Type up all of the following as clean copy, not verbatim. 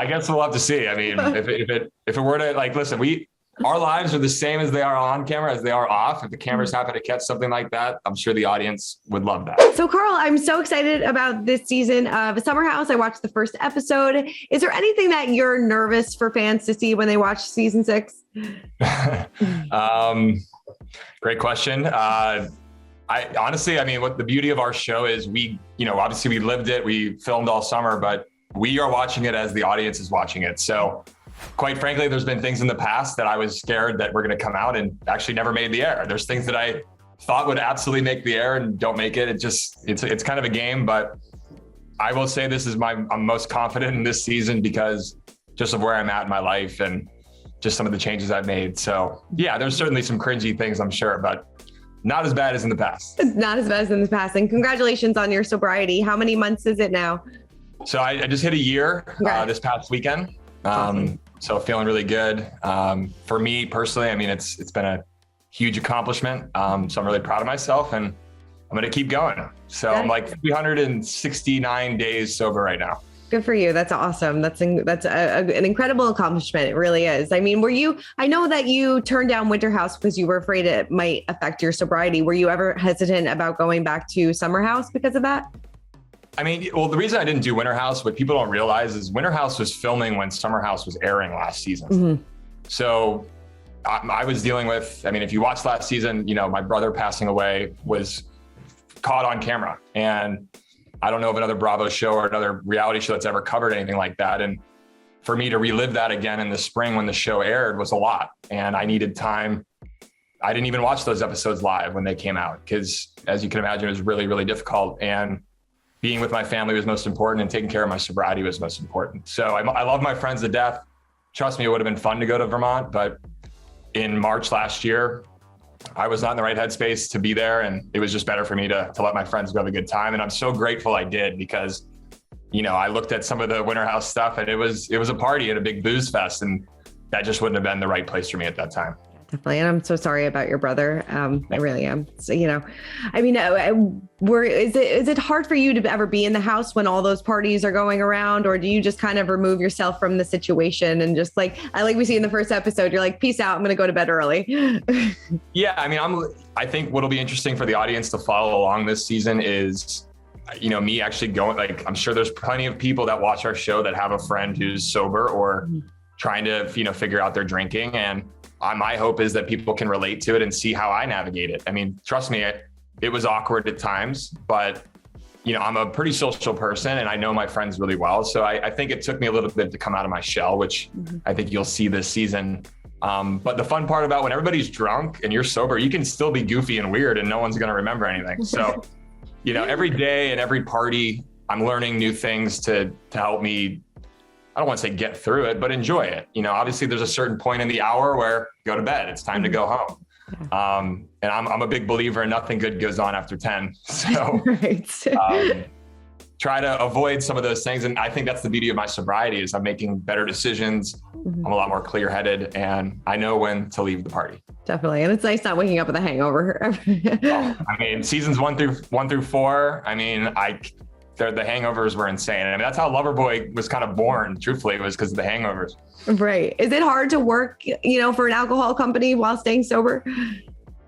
guess we'll have to see. I mean, if it were to like, listen, our lives are the same as they are on camera, as they are off. If the cameras happen to catch something like that, I'm sure the audience would love that. So Carl, I'm so excited about this season of Summer House. I watched the first episode. Is there anything that you're nervous for fans to see when they watch season 6? Great question. What the beauty of our show is obviously we lived it, we filmed all summer, but we are watching it as the audience is watching it. So quite frankly, there's been things in the past that I was scared that were going to come out and actually never made the air. There's things that I thought would absolutely make the air and don't make it. It's kind of a game, but I will say this is I'm most confident in this season because just of where I'm at in my life and just some of the changes I've made. So yeah, there's certainly some cringy things, I'm sure, but not as bad as in the past. Not as bad as in the past. And congratulations on your sobriety. How many months is it now? So I just hit a year this past weekend. Awesome. So feeling really good. For me personally, I mean, it's been a huge accomplishment. So I'm really proud of myself and I'm going to keep going. So I'm like 369 days sober right now. Good for you. That's awesome. That's an incredible accomplishment. It really is. I mean, I know that you turned down Winter House because you were afraid it might affect your sobriety. Were you ever hesitant about going back to Summer House because of that? I mean, well, the reason I didn't do Winter House, what people don't realize is Winter House was filming when Summer House was airing last season. Mm-hmm. So I was dealing with, if you watched last season, my brother passing away was caught on camera. And I don't know of another Bravo show or another reality show that's ever covered anything like that. And for me to relive that again in the spring when the show aired was a lot. And I needed time. I didn't even watch those episodes live when they came out because, as you can imagine, it was really, really difficult. And being with my family was most important and taking care of my sobriety was most important. So I love my friends to death. Trust me, it would have been fun to go to Vermont, but in March last year, I was not in the right headspace to be there. And it was just better for me to let my friends go have a good time. And I'm so grateful I did because, I looked at some of the Winter House stuff and it was a party and a big booze fest. And that just wouldn't have been the right place for me at that time. Definitely. And I'm so sorry about your brother. I really am. So, is it hard for you to ever be in the house when all those parties are going around, or do you just kind of remove yourself from the situation and just like we see in the first episode, you're like, peace out, I'm going to go to bed early. Yeah. I think what'll be interesting for the audience to follow along this season is, me actually going, I'm sure there's plenty of people that watch our show that have a friend who's sober or trying to, figure out their drinking. And my hope is that people can relate to it and see how I navigate it. Trust me, it was awkward at times, but I'm a pretty social person and I know my friends really well. So I think it took me a little bit to come out of my shell, which I think you'll see this season. But the fun part about when everybody's drunk and you're sober, you can still be goofy and weird and no one's going to remember anything. So, every day and every party, I'm learning new things to help me, I don't want to say get through it, but enjoy it. Obviously there's a certain point in the hour where go to bed, it's time to go home. And I'm a big believer in nothing good goes on after 10. So try to avoid some of those things. And I think that's the beauty of my sobriety is I'm making better decisions. I'm a lot more clear-headed and I know when to leave the party. Definitely. And it's nice not waking up with a hangover. Seasons 1 through 4, the hangovers were insane. That's how Loverboy was kind of born. Truthfully, it was because of the hangovers. Right. Is it hard to work, for an alcohol company while staying sober?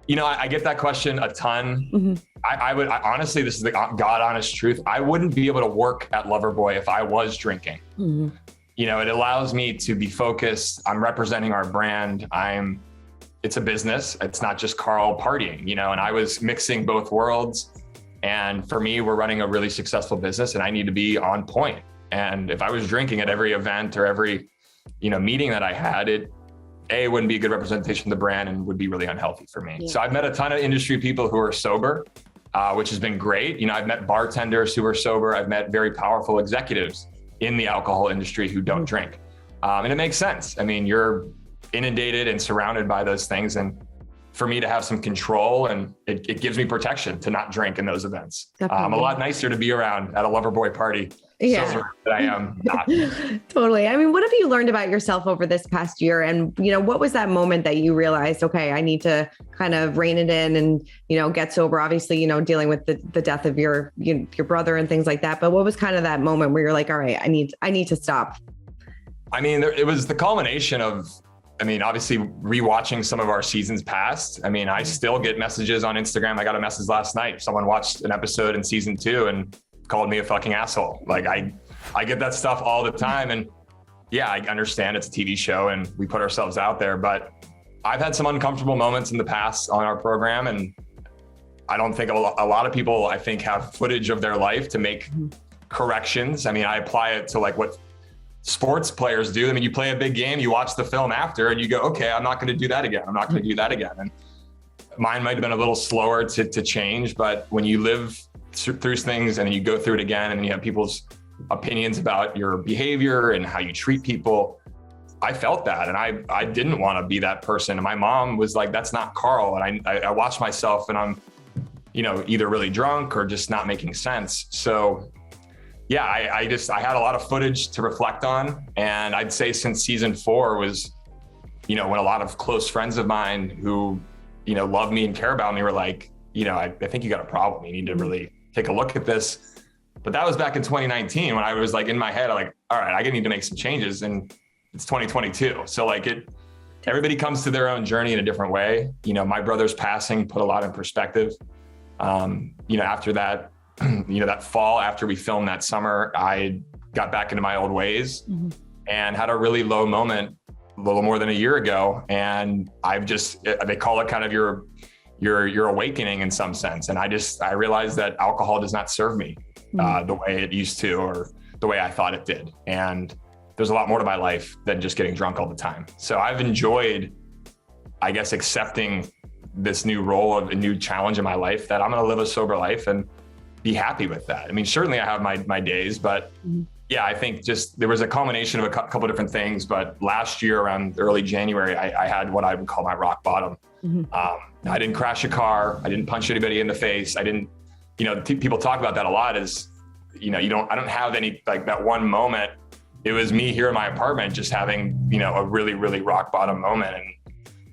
I get that question a ton. Mm-hmm. I would honestly, this is the God honest truth. I wouldn't be able to work at Loverboy if I was drinking. Mm-hmm. It allows me to be focused. I'm representing our brand. It's a business. It's not just Carl partying, and I was mixing both worlds. And for me, we're running a really successful business and I need to be on point. And if I was drinking at every event or every, meeting that I had, it wouldn't be a good representation of the brand and would be really unhealthy for me. Yeah. So I've met a ton of industry people who are sober, which has been great. I've met bartenders who are sober. I've met very powerful executives in the alcohol industry who don't drink. And it makes sense. You're inundated and surrounded by those things. And for me to have some control and it gives me protection to not drink in those events. I'm a lot nicer to be around at a Loverboy party. Yeah. So that I am not. Totally. What have you learned about yourself over this past year? And, what was that moment that you realized, okay, I need to kind of rein it in and, get sober, obviously, dealing with the death of your brother and things like that. But what was kind of that moment where you're like, all right, I need to stop? I mean, it was the culmination of, I mean, obviously rewatching some of our seasons past. I mean, I still get messages on Instagram. I got a message last night. Someone watched an episode in season 2 and called me a fucking asshole. Like I get that stuff all the time. And yeah, I understand it's a TV show and we put ourselves out there, but I've had some uncomfortable moments in the past on our program. And I don't think a lot of people, I think, have footage of their life to make corrections. I mean, I apply it to like what sports players do. I mean, you play a big game, you watch the film after and you go, okay, I'm not going to do that again. I'm not going to do that again. And mine might've been a little slower to change, but when you live through things and then you go through it again and you have people's opinions about your behavior and how you treat people, I felt that. And I didn't want to be that person. And my mom was like, that's not Carl. And I watched myself and I'm, either really drunk or just not making sense. So yeah, I had a lot of footage to reflect on. And I'd say since season 4 was, when a lot of close friends of mine who, love me and care about me were like, I think you got a problem. You need to really take a look at this. But that was back in 2019 when I was like in my head, I'm like, all right, I need to make some changes. And it's 2022. So like everybody comes to their own journey in a different way. My brother's passing put a lot in perspective. After that, that fall after we filmed that summer, I got back into my old ways and had a really low moment a little more than a year ago. And they call it kind of your awakening in some sense. And I realized that alcohol does not serve me the way it used to, or the way I thought it did. And there's a lot more to my life than just getting drunk all the time. So I've enjoyed, I guess, accepting this new role of a new challenge in my life, that I'm going to live a sober life and be happy with that. I mean, certainly I have my days, but yeah, I think just there was a culmination of a couple of different things. But last year around early January, I had what I would call my rock bottom. I didn't crash a car. I didn't punch anybody in the face. I didn't, people talk about that a lot is, I don't have any, like that one moment. It was me here in my apartment, just having, a really, really rock bottom moment and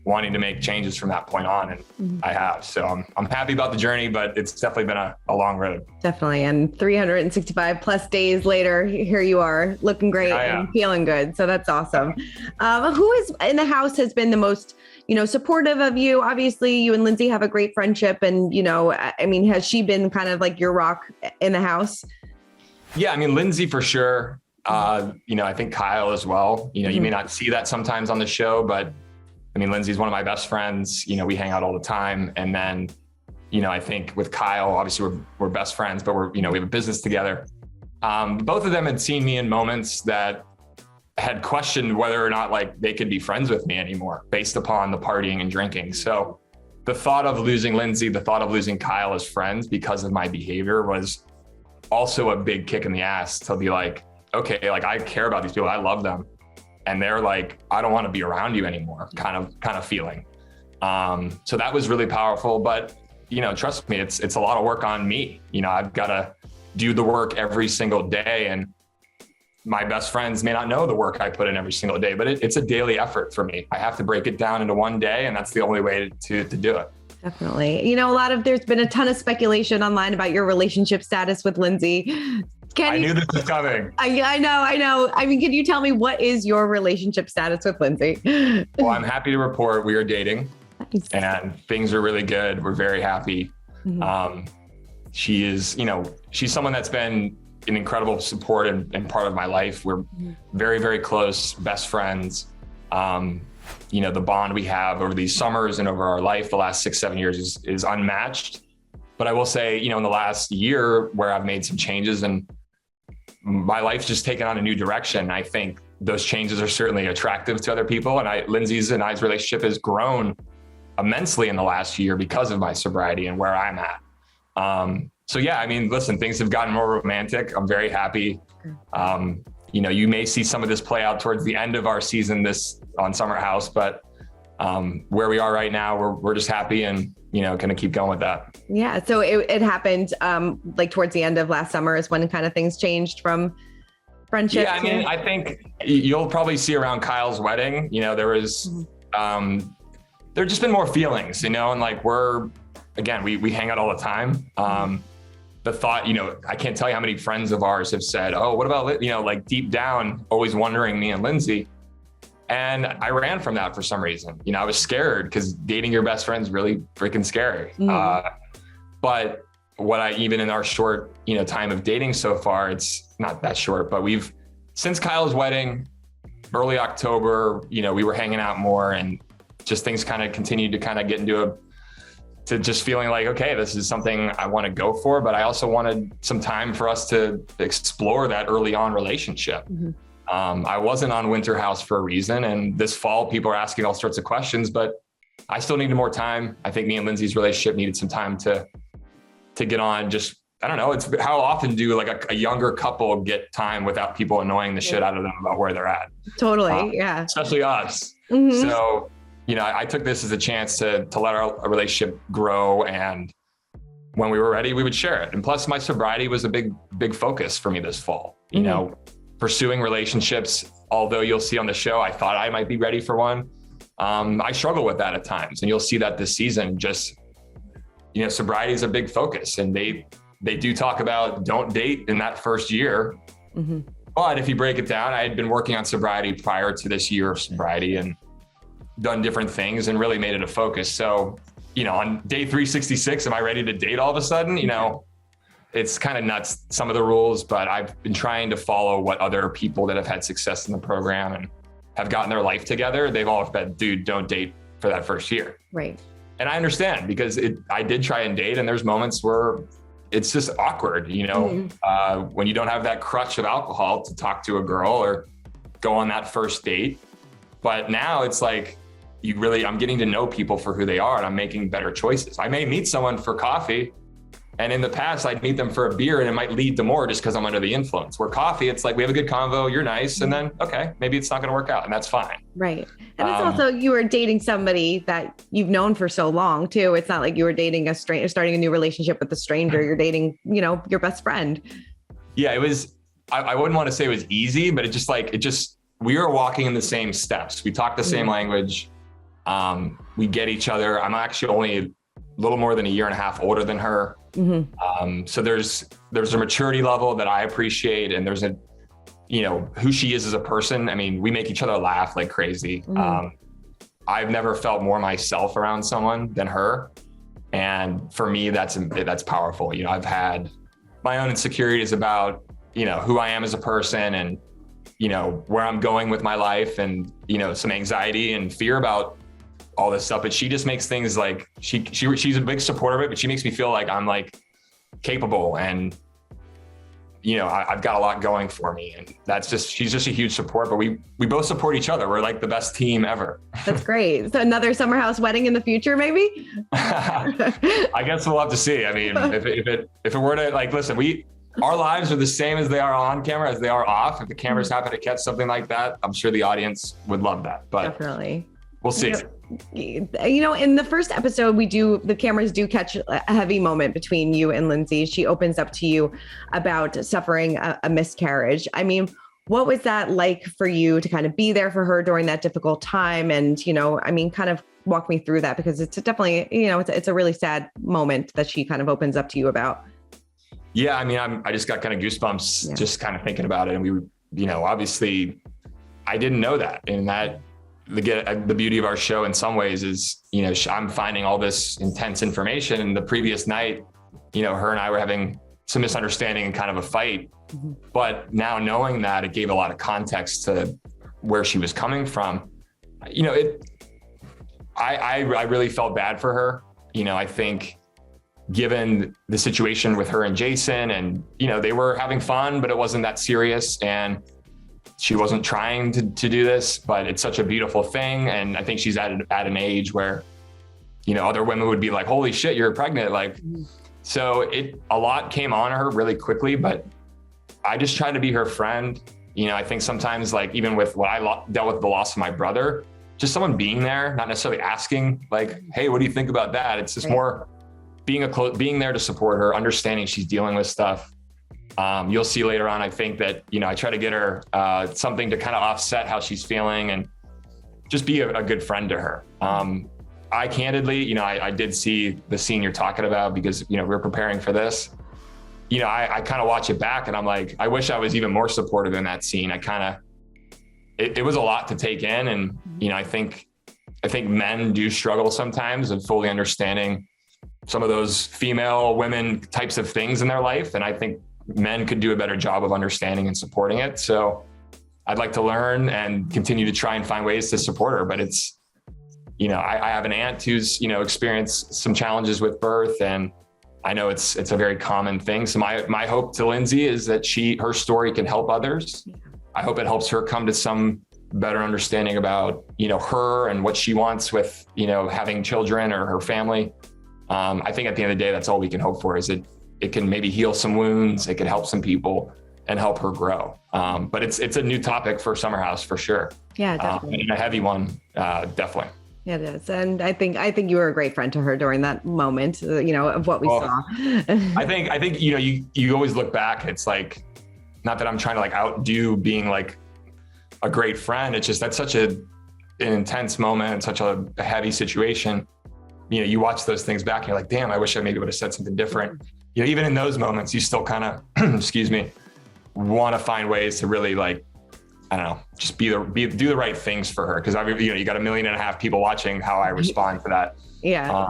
wanting to make changes from that point on. And I have, so I'm happy about the journey, but it's definitely been a long road. Definitely. And 365 plus days later, here you are looking great and feeling good. So that's awesome. Who is in the house has been the most, supportive of you? Obviously you and Lindsay have a great friendship and, has she been kind of like your rock in the house? Yeah. I mean, Lindsay for sure. I think Kyle as well, you may not see that sometimes on the show, but I mean, Lindsay's one of my best friends, we hang out all the time. And then, I think with Kyle, obviously we're best friends, but we have a business together. Both of them had seen me in moments that had questioned whether or not like they could be friends with me anymore based upon the partying and drinking. So the thought of losing Lindsay, the thought of losing Kyle as friends because of my behavior was also a big kick in the ass to be like, okay, like I care about these people. I love them. And they're like, I don't want to be around you anymore, kind of feeling. So that was really powerful, but trust me, it's a lot of work on me. I've got to do the work every single day, and my best friends may not know the work I put in every single day, but it's a daily effort for me. I have to break it down into one day, and that's the only way to do it. Definitely. There's been a ton of speculation online about your relationship status with Lindsay. I knew this was coming. I know. I mean, can you tell me what is your relationship status with Lindsay? Well, I'm happy to report we are dating. Nice. And things are really good. We're very happy. She is, she's someone that's been an incredible support and part of my life. We're very, very close, best friends. The bond we have over these summers and over our life, the last 6-7 years is unmatched. But I will say, in the last year where I've made some changes and my life's just taken on a new direction, I think those changes are certainly attractive to other people. And Lindsay's and I's relationship has grown immensely in the last year because of my sobriety and where I'm at. So yeah, I mean, listen, things have gotten more romantic. I'm very happy. You may see some of this play out towards the end of our season on Summer House, but where we are right now, we're just happy and going to keep going with that. Yeah. So it happened like towards the end of last summer is when kind of things changed from friendship. Yeah. I mean, I think you'll probably see around Kyle's wedding, there was, there've just been more feelings, and like we hang out all the time. the thought, I can't tell you how many friends of ours have said, oh, what about, like deep down, always wondering me and Lindsay. And I ran from that for some reason. I was scared because dating your best friend is really freaking scary. But even in our short, time of dating so far, it's not that short, but since Kyle's wedding, early October, we were hanging out more, and just things kind of continued to kind of get to just feeling like, okay, this is something I want to go for, but I also wanted some time for us to explore that early on relationship. I wasn't on Winter House for a reason. And this fall, people are asking all sorts of questions, but I still needed more time. I think me and Lindsay's relationship needed some time to get on. Just, I don't know. It's how often do like a younger couple get time without people annoying the shit out of them about where they're at? Totally. Yeah. Especially us. So, I took this as a chance to let our relationship grow, and when we were ready, we would share it. And plus, my sobriety was a big focus for me this fall. Pursuing relationships, although you'll see on the show, I thought I might be ready for one. I struggle with that at times, and you'll see that this season. Just, sobriety is a big focus, and they do talk about don't date in that first year. But if you break it down, I had been working on sobriety prior to this year of sobriety and done different things and really made it a focus. So, on day 366, am I ready to date all of a sudden? It's kind of nuts, some of the rules, but I've been trying to follow what other people that have had success in the program and have gotten their life together. They've all been, dude, don't date for that first year. Right. And I understand, because I did try and date, and there's moments where it's just awkward, when you don't have that crutch of alcohol to talk to a girl or go on that first date. But now it's like, I'm getting to know people for who they are, and I'm making better choices. I may meet someone for coffee, and in the past I'd meet them for a beer, and it might lead to more just because I'm under the influence. Where coffee, it's like, we have a good convo, you're nice, and then, okay, maybe it's not going to work out, and that's fine. Right. And it's also, you were dating somebody that you've known for so long too. It's not like you were dating a stranger, starting a new relationship with a stranger. You're dating, your best friend. Yeah, it was, I wouldn't want to say it was easy, but we were walking in the same steps. We talk the same language. We get each other. I'm actually only a little more than a year and a half older than her. So there's a maturity level that I appreciate, and there's who she is as a person. I mean, we make each other laugh like crazy. I've never felt more myself around someone than her. And for me, that's powerful. I've had my own insecurities about, who I am as a person, and, where I'm going with my life, and, some anxiety and fear about all this stuff. But she just makes things like, she's a big supporter of it, but she makes me feel like I'm like capable, and, I've got a lot going for me, and she's just a huge support. But we both support each other. We're like the best team ever. That's great. So another summer house wedding in the future, maybe? I guess we'll have to see. I mean, if it were to, like, listen, our lives are the same as they are on camera, as they are off. If the cameras happen to catch something like that, I'm sure the audience would love that. But definitely, we'll see. In the first episode, the cameras do catch a heavy moment between you and Lindsay. She opens up to you about suffering a miscarriage. I mean, what was that like for you to kind of be there for her during that difficult time? And, kind of walk me through that, because it's definitely, it's a really sad moment that she kind of opens up to you about. Yeah. I mean, I just got kind of goosebumps just kind of thinking about it. And we, obviously I didn't know that, and that, the beauty of our show in some ways is, I'm finding all this intense information. And the previous night, her and I were having some misunderstanding and kind of a fight. But now knowing that, it gave a lot of context to where she was coming from. I really felt bad for her. I think given the situation with her and Jason, and, they were having fun, but it wasn't that serious. And she wasn't trying to do this, but it's such a beautiful thing. And I think she's at an age where, other women would be like, holy shit, you're pregnant. Like, so a lot came on her really quickly, but I just tried to be her friend. I think sometimes, like, even with what I dealt with the loss of my brother, just someone being there, not necessarily asking like, hey, what do you think about that? It's just more being there to support her, understanding she's dealing with stuff. You'll see later on, I think that, I try to get her something to kind of offset how she's feeling and just be a good friend to her. I candidly, I did see the scene you're talking about, because, we're preparing for this. I kind of watch it back and I'm like, I wish I was even more supportive in that scene. It was a lot to take in. And, I think men do struggle sometimes of fully understanding some of those female women types of things in their life. And I think men could do a better job of understanding and supporting it. So I'd like to learn and continue to try and find ways to support her. But it's, I have an aunt who's, experienced some challenges with birth, and I know it's a very common thing. So my hope to Lindsay is that her story can help others. I hope it helps her come to some better understanding about, her and what she wants with, having children or her family. I think at the end of the day, that's all we can hope for, is it can maybe heal some wounds. It can help some people and help her grow. But it's a new topic for Summer House for sure. Yeah, definitely. And a heavy one, definitely. Yeah, it is. And I think you were a great friend to her during that moment, of what we saw. I think, you always look back. It's like, not that I'm trying to like outdo being like a great friend. It's just, that's such an intense moment, such a heavy situation. You watch those things back and you're like, damn, I wish I maybe would have said something different. Even in those moments, you still kind of, excuse me, want to find ways to really like, I don't know, just do the right things for her. Cause you got 1.5 million people watching how I respond to that. Yeah.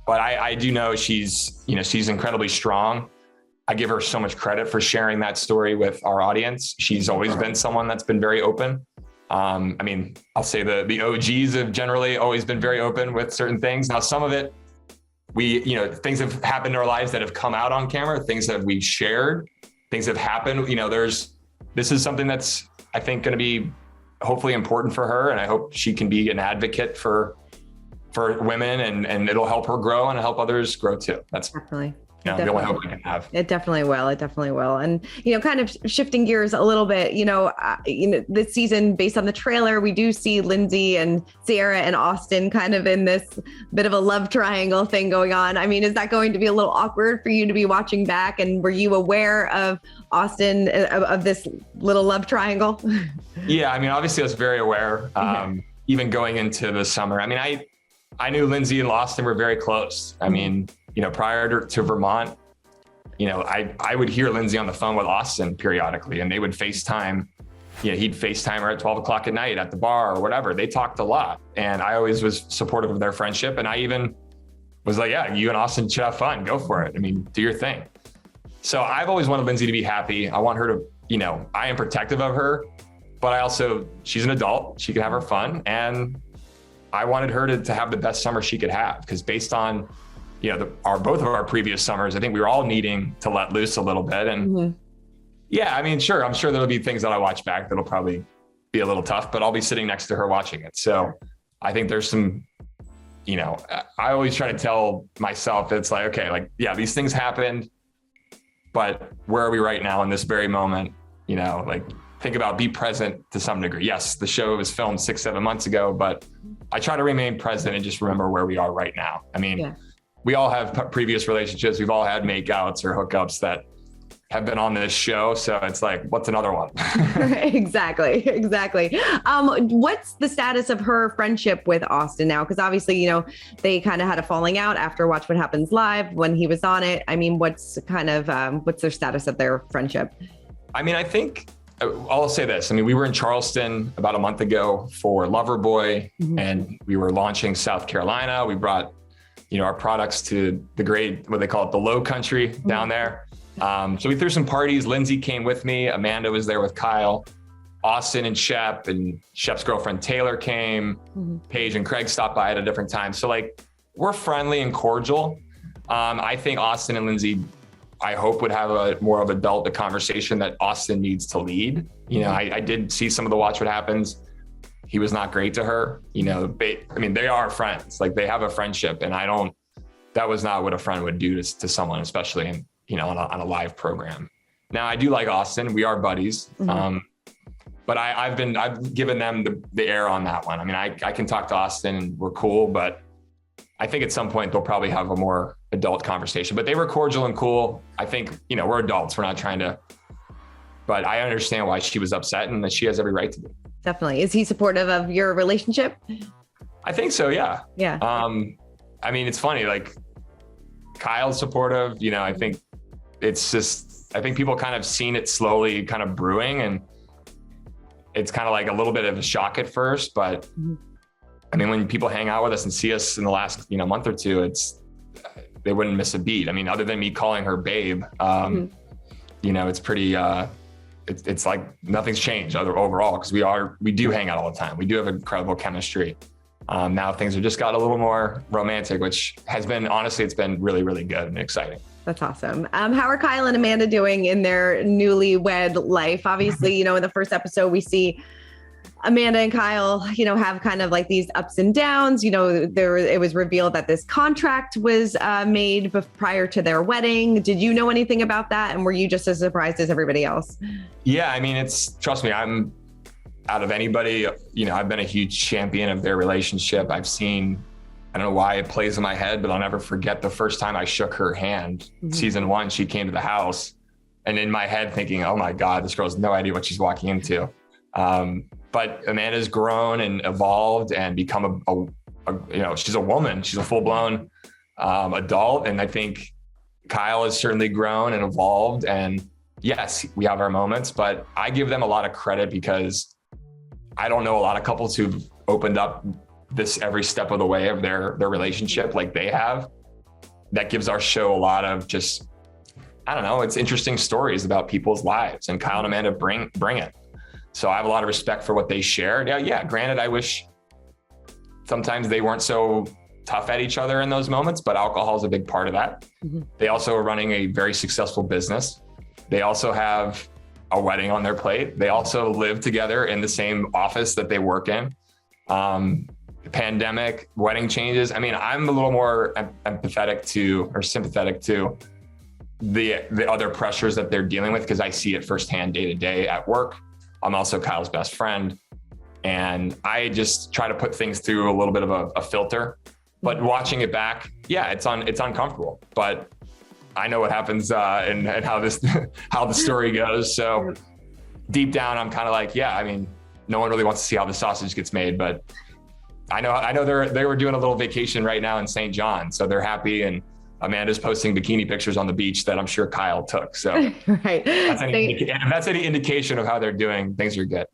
But I do know she's incredibly strong. I give her so much credit for sharing that story with our audience. She's always been someone that's been very open. I'll say the OGs have generally always been very open with certain things. Now, some of it, things have happened in our lives that have come out on camera, things that we've shared, things have happened. This is something that's, I think, going to be hopefully important for her. And I hope she can be an advocate for women, and it'll help her grow and help others grow too. That's definitely. The only hope I can have. It definitely will. And, kind of shifting gears a little bit, this season, based on the trailer, we do see Lindsay and Sarah and Austen kind of in this bit of a love triangle thing going on. Is that going to be a little awkward for you to be watching back? And were you aware of Austen, of this little love triangle? Yeah. Obviously I was very aware, even going into the summer. I knew Lindsay and Austen were very close. Prior to Vermont, I would hear Lindsay on the phone with Austen periodically, and they would FaceTime. He'd FaceTime her at 12 o'clock at night at the bar or whatever. They talked a lot, and I always was supportive of their friendship. And I even was like, yeah, you and Austen should have fun. Go for it. Do your thing. So I've always wanted Lindsay to be happy. I want her to, I am protective of her, but she's an adult. She can have her fun. And I wanted her to have the best summer she could have, because based on both of our previous summers, I think we were all needing to let loose a little bit. And sure, I'm sure there'll be things that I watch back that'll probably be a little tough, but I'll be sitting next to her watching it. So I think there's some, I always try to tell myself, it's like, okay, these things happened, but where are we right now in this very moment? Think about, be present to some degree. Yes, the show was filmed 6-7 months ago, but I try to remain present and just remember where we are right now. We all have previous relationships. We've all had makeouts or hookups that have been on this show. So it's like, what's another one? Exactly. What's the status of her friendship with Austen now? Because obviously, they kind of had a falling out after Watch What Happens Live when he was on it. What's their status of their friendship? I think I'll say this. We were in Charleston about a month ago for Loverboy, and we were launching South Carolina. We brought our products to the great, what they call it, the low country down there. So we threw some parties. Lindsay came with me. Amanda was there with Kyle. Austen and Shep, and Shep's girlfriend Taylor came. Paige and Craig stopped by at a different time. So we're friendly and cordial. I think Austen and Lindsay, I hope, would have a more of adult conversation that Austen needs to lead. I did see some of the Watch What Happens. He was not great to her. They are friends. They have a friendship, and that was not what a friend would do to someone, especially on a live program. Now, I do like Austen. We are buddies. But I've given them the air on that one. I can talk to Austen and we're cool, but I think at some point they'll probably have a more adult conversation. But they were cordial and cool. I think, we're adults. We're not trying to, but I understand why she was upset, and that she has every right to be. Definitely. Is he supportive of your relationship? I think so. Yeah. Yeah. It's funny. Kyle's supportive. I think it's just, I think people kind of seen it slowly kind of brewing, and it's kind of like a little bit of a shock at first, but I mean, when people hang out with us and see us in the last, month or two, they wouldn't miss a beat. I mean, other than me calling her babe, it's pretty, it's like nothing's changed overall, because we do hang out all the time. We do have incredible chemistry. Now things have just got a little more romantic, which has been, honestly, it's been really, really good and exciting. That's awesome. How are Kyle and Amanda doing in their newlywed life? Obviously, in the first episode, we see Amanda and Kyle, have kind of like these ups and downs. It was revealed that this contract was made prior to their wedding. Did you know anything about that? And were you just as surprised as everybody else? Yeah, I mean, trust me, I'm out of anybody, I've been a huge champion of their relationship. I've seen, I don't know why it plays in my head, but I'll never forget the first time I shook her hand. Season 1, she came to the house, and in my head thinking, oh my God, this girl has no idea what she's walking into. But Amanda's grown and evolved and become she's a woman. She's a full-blown adult. And I think Kyle has certainly grown and evolved. And yes, we have our moments, but I give them a lot of credit because I don't know a lot of couples who've opened up this every step of the way of their relationship like they have. That gives our show a lot of just, I don't know, it's interesting stories about people's lives, and Kyle and Amanda bring it. So I have a lot of respect for what they share. Yeah, granted, I wish sometimes they weren't so tough at each other in those moments, but alcohol is a big part of that. They also are running a very successful business. They also have a wedding on their plate. They also live together in the same office that they work in. Pandemic, wedding changes. I mean, I'm a little more sympathetic to the other pressures that they're dealing with, because I see it firsthand day to day at work. I'm also Kyle's best friend, and I just try to put things through a little bit of a filter. But watching it back, yeah, it's uncomfortable. But I know what happens and how the story goes. So deep down, I'm kind of like, yeah, I mean, no one really wants to see how the sausage gets made, but I know they were doing a little vacation right now in St. John, so they're happy, and Amanda's posting bikini pictures on the beach that I'm sure Kyle took. So right. if that's any indication of how they're doing, things are good.